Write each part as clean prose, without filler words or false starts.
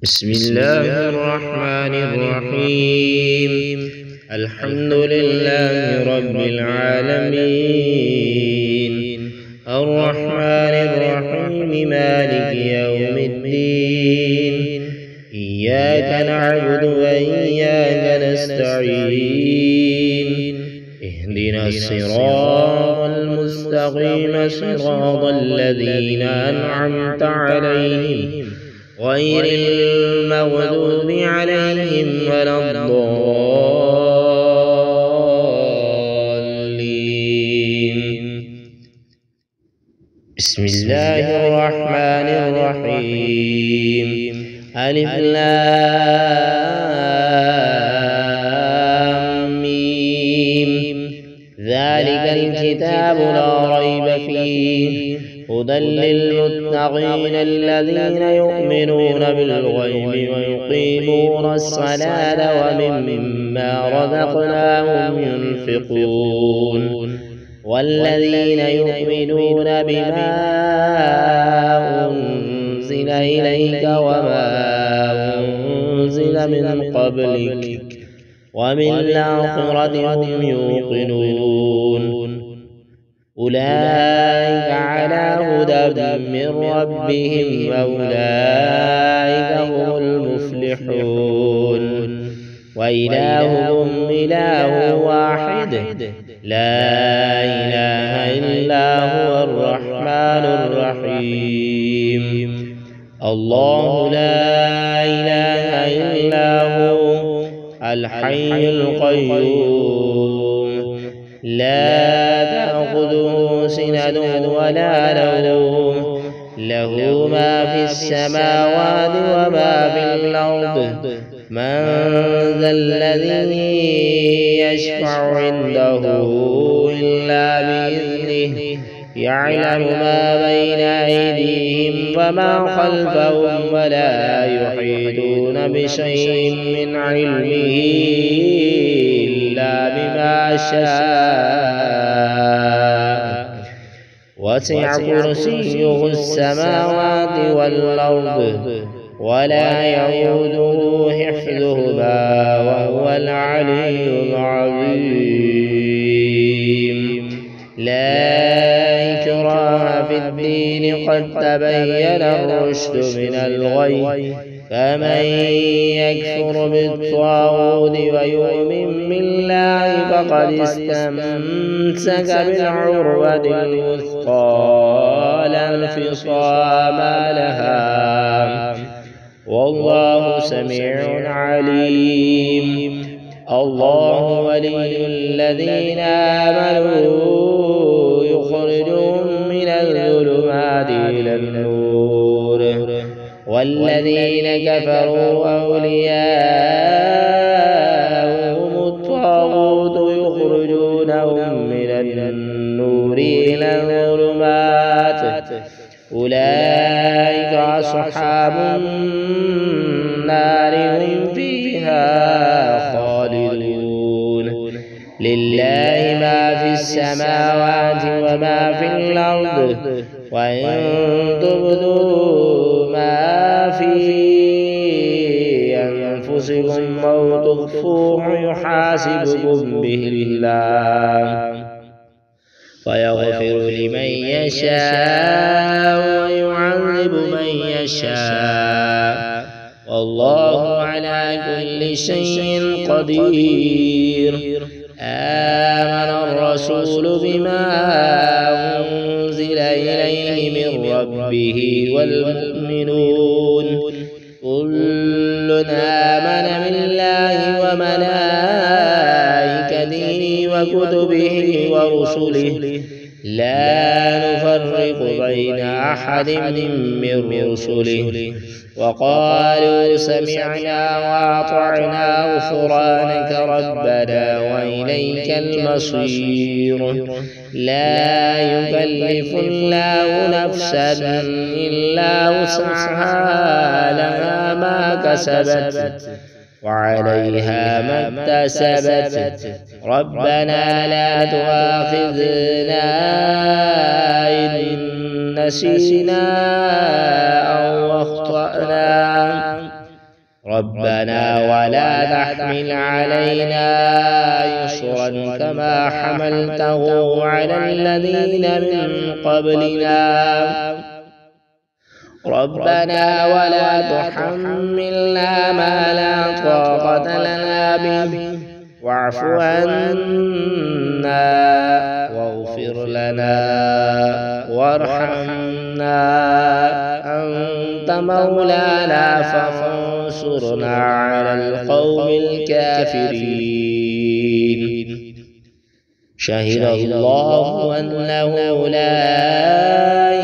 بسم الله الرحمن الرحيم. الحمد لله رب العالمين، الرحمن الرحيم، مالك يوم الدين. إياك نعبد وإياك نستعين. اهدنا الصراط المستقيم، صراط الذين أنعمت عليهم غير المغضوب عليهم ولا الضالين. بسم الله الرحمن الرحيم. ألف لام ميم. ذلك الكتاب لا ريب فيه، هدى للمتقين الذين يؤمنون بالغيب ويقيمون الصلاة ومما رزقناهم ينفقون، والذين يؤمنون بما أنزل إليك وما أنزل من قبلك وبالآخرة هم يوقنون. أولئك على هدى من ربهم وأولئك هم المفلحون. وإلهكم إله واحد، لا إله إلا هو الرحمن الرحيم. الله لا إله إلا هو الحي القيوم، لا تأخذه سنة ولا نوم، له ما في السماوات وما في الأرض. من ذا الذي يشفع عنده إلا بإذنه، يعلم ما بين أيديهم وما خلفهم ولا يحيطون بشيء من علمه إلا بما شاء. وسع كرسيه السماوات والأرض ولا يئوده حفظهما وهو العلي العظيم. لا إكراه في الدين، قد تبين الرشد من الغي، فمن يكفر بالطاغوت ويؤمن بالله فقد استمسك بالعروة الوثقى لا انفصام لها، والله سميع عليم. الله ولي الذين آمنوا يخرجهم من الظلمات إلى النور، والذين كفروا أولياءهم الطاغوت يخرجونهم من النور إلى الظلمات. أولئك أصحاب النار، هم فيها خالدون. لله ما في السماوات وما في الأرض، وإن تبدوا ما في أنفسكم أو تخفوه يحاسبكم به الله، فيغفر لمن يشاء ويعذب من يشاء، والله على كل شيء قدير. آمن الرسول بما أنزل إليه من ربه والمؤمنون كل آمن بالله وملائكته وكتبه ورسله، لا نفرق بين أحد من رسله، وقالوا سمعنا وأطعنا غفرانك ربنا وإليك المصير. لا يكلف الله نفسا إلا وسعها، لها ما كسبت وعليها ما اكتسبت. ربنا لا تؤاخذنا إن نسينا أو أخطأنا ربنا ولا تحمل علينا إصرا كما حملته على الذين من قبلنا ربنا ولا تحملنا ما لا طاقة لنا به واعف عنا واغفر لنا وارحمنا أنت مولانا فانصرنا على القوم الكافرين. شهد الله أنه لا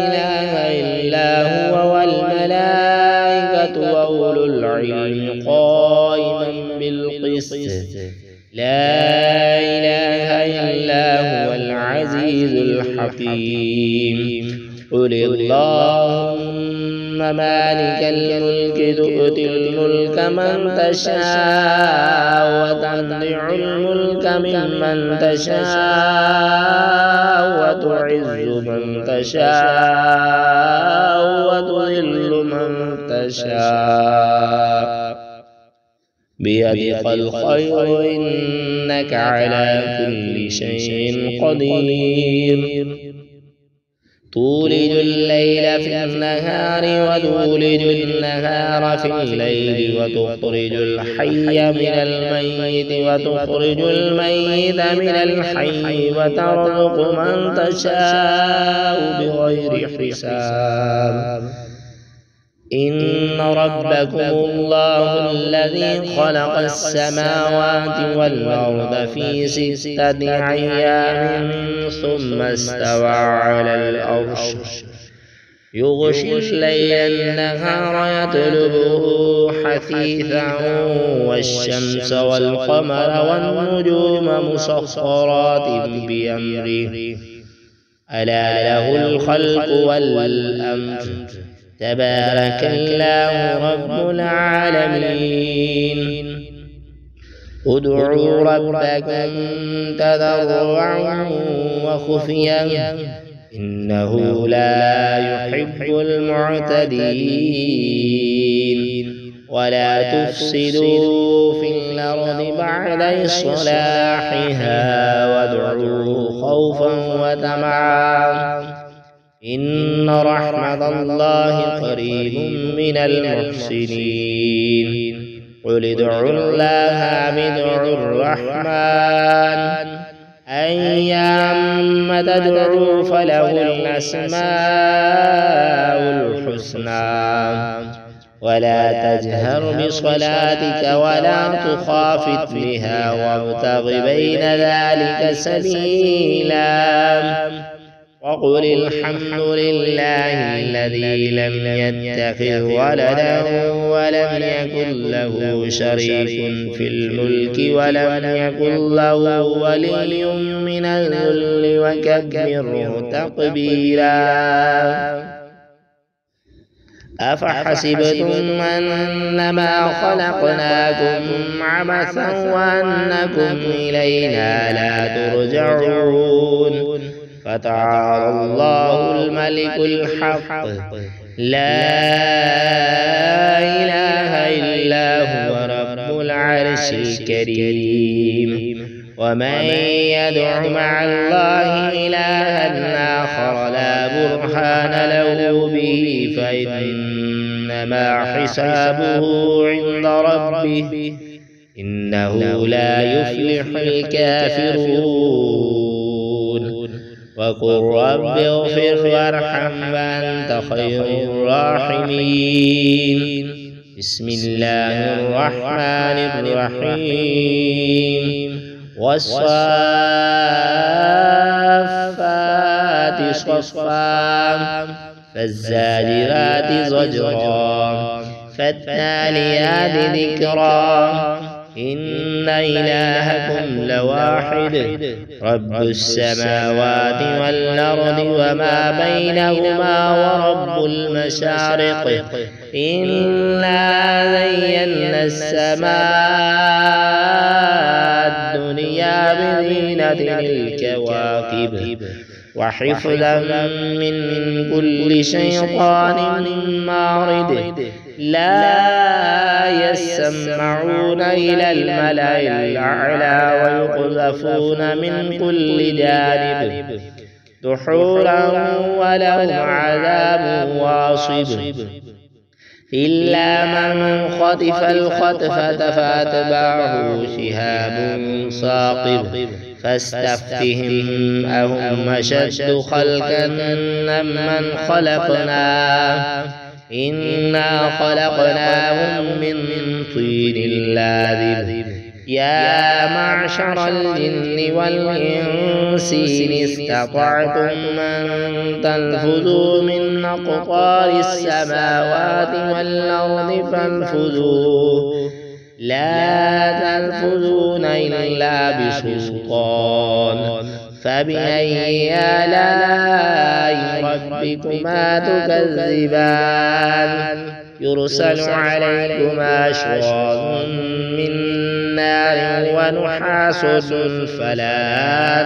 إله إلا هو والملائكة وأولو العلم قائما بالقسط لا إله إلا هو العزيز الحكيم. قل اللهم مالك الملك تؤتي الملك من تشاء وتنزع الملك ممن تشاء وتعز من تشاء وتذل من تشاء بيدك الخير إنك على كل شيء قدير. تولج الليل في النهار وتولج النهار في الليل وتخرج الحي من الميت وتخرج الميت من الحي وترزق من تشاء بغير حساب. إن ربكم الله الذي خلق السماوات والأرض في 6 أيام ثم استوى على العرش يغشي الليل النهار يطلبه حثيثا والشمس والقمر والنجوم مسخرات بأمره ألا له الخلق والأمر تبارك الله رب العالمين. ادعوا ربكم تضرعا وخفيا إنه لا يحب المعتدين. ولا تفسدوا في الأرض بعد إصلاحها وادعوه خوفا وطمعا إن رحمة الله قريب من المحسنين. قل ادعوا الله بدعوا الرحمن أيما تدعوا فله الأسماء الحسنى. ولا تجهر بصلاتك ولا تخافت بها وابتغ بين ذلك سبيلا. وقل الحمد لله الذي لم يتخذ ولدا ولم يكن له شريك في الملك ولم يكن له ولي من الذل وكبره تكبيرا. أفحسبتم أنما خلقناكم عبثا وأنكم إلينا لا ترجعون. فتعالى الله الملك الحق لا إله إلا هو رب العرش الكريم. ومن يدع مع الله إلها آخر لا برهان له به فإنما حسابه عند ربه إنه لا يفلح الكافرون. وقل رب اغفر وارحم وأنت خير الراحمين. بسم الله الرحمن الرحيم. والصافات صفا فالزاجرات زجرا فالتاليات ذكرا إن إلهكم لواحد رب السماوات والأرض وما بينهما ورب المشارق إنا زينا السماء الدنيا بزينة الكواكب وحفظا من كل شيطان مارد لا يسمعون إلى الملأ الأعلى ويقذفون من كل جانب دحورا ولهم عذاب واصب إلا من خطف الخطفة فأتبعه شهاب ثاقب فاستفتهم أهم أشد خلقا ممن خلقنا إنا خلقناهم من طين لازب يا معشر الجن والإنس إن استطعتم أن تنفذوا من أقطار السماوات والأرض فانفذوا لا تنفذون إلا بسلطان فبأي آلاء ربكما تكذبان يرسل عليكما شواظ من نار ونحاس فلا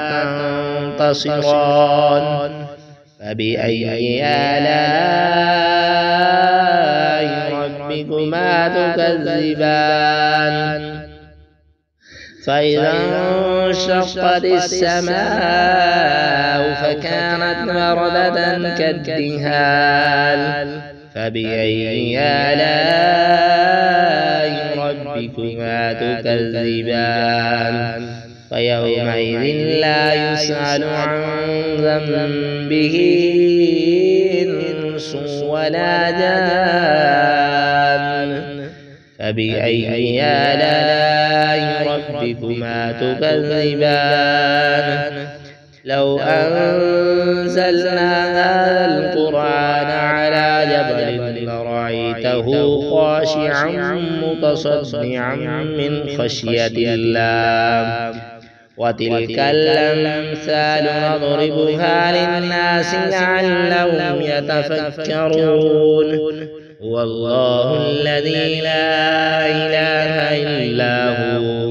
تنتصران فبأي آلاء ربكما تكذبان فإذا انشقت السماء فكانت وردة كالدهان فبأي آلاء ربكما تكذبان فيومئذ لا يسأل عن ذنبه إنس ولا جان فبأي آلاء ربكما تكذبان لو أنزلنا هذا القرآن على جبل لرأيته خاشعا متصدعا من خشية الله وتلك الأمثال نضربها للناس لعلهم يتفكرون هو الله الذي لا إله إلا هو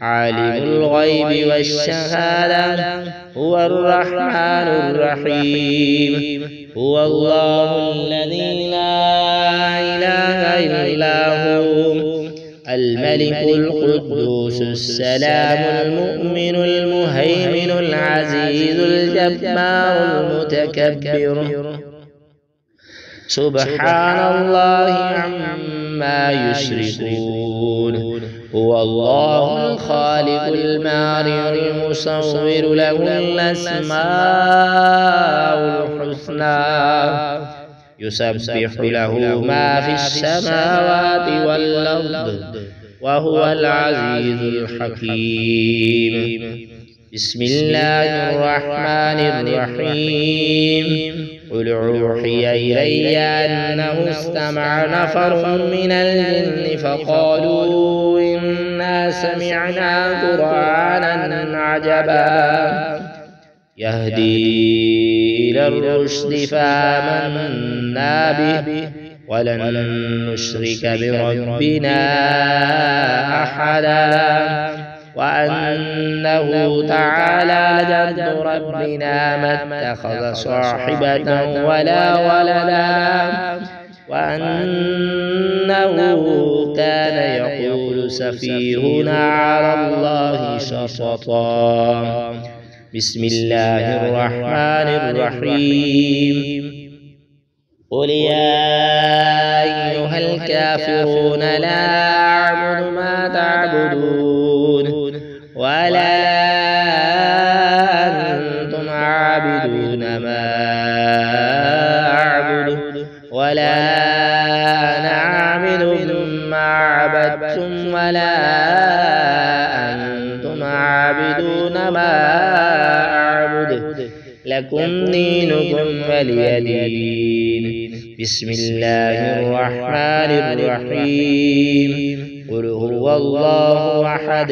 عالم الغيب والشهادة هو الرحمن الرحيم هو الله الذي لا إله إلا هو الملك القدوس السلام المؤمن المهيمن العزيز الجبار المتكبر سبحان الله عما يشركون هو الله الخالق المارع المصور له الأسماء الحسنى يسبح له ما في السماوات والأرض وهو العزيز الحكيم بسم الله الرحمن الرحيم قل أوحي إلي أنه استمع نفر من الجن فقالوا إنا سمعنا قرآنا عجبا يهدي إلى الرشد فآمنا به ولن نشرك بربنا أحدا وأنه تعالى جد ربنا ما اتخذ صاحبة ولا ولدا وأنه كان يقول سفيهنا على الله شططا بسم الله الرحمن الرحيم قل يا أيها الكافرون لا أعبد ما تعبدون ولا أنتم عابدون ما أعبد ولا أنا عابد ما عبدتم ولا أنتم عابدون ما أعبد لكم دينكم ولي دين بسم الله الرحمن الرحيم قل هو الله أحد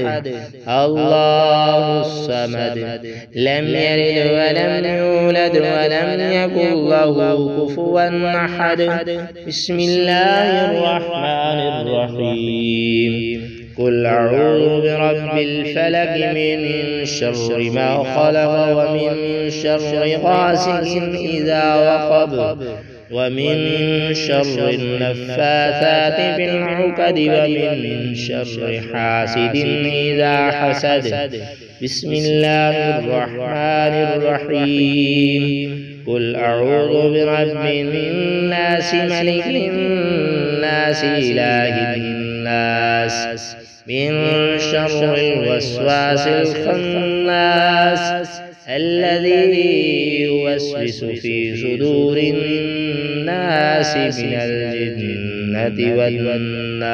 الله الصمد لم يلد ولم يولد ولم يكن له كفوا أحد بسم الله الرحمن الرحيم قل أعوذ برب الفلق من شر ما خلق ومن شر غاسق إذا وقب ومن شر النفاثات في العقد ومن شر حاسد إذا حسد. بسم الله الرحمن الرحيم. قل أعوذ برب الناس ملك الناس إله الناس من شر الوسواس الخناس الذي يوسوس في صدور الناس من الجنة والناس.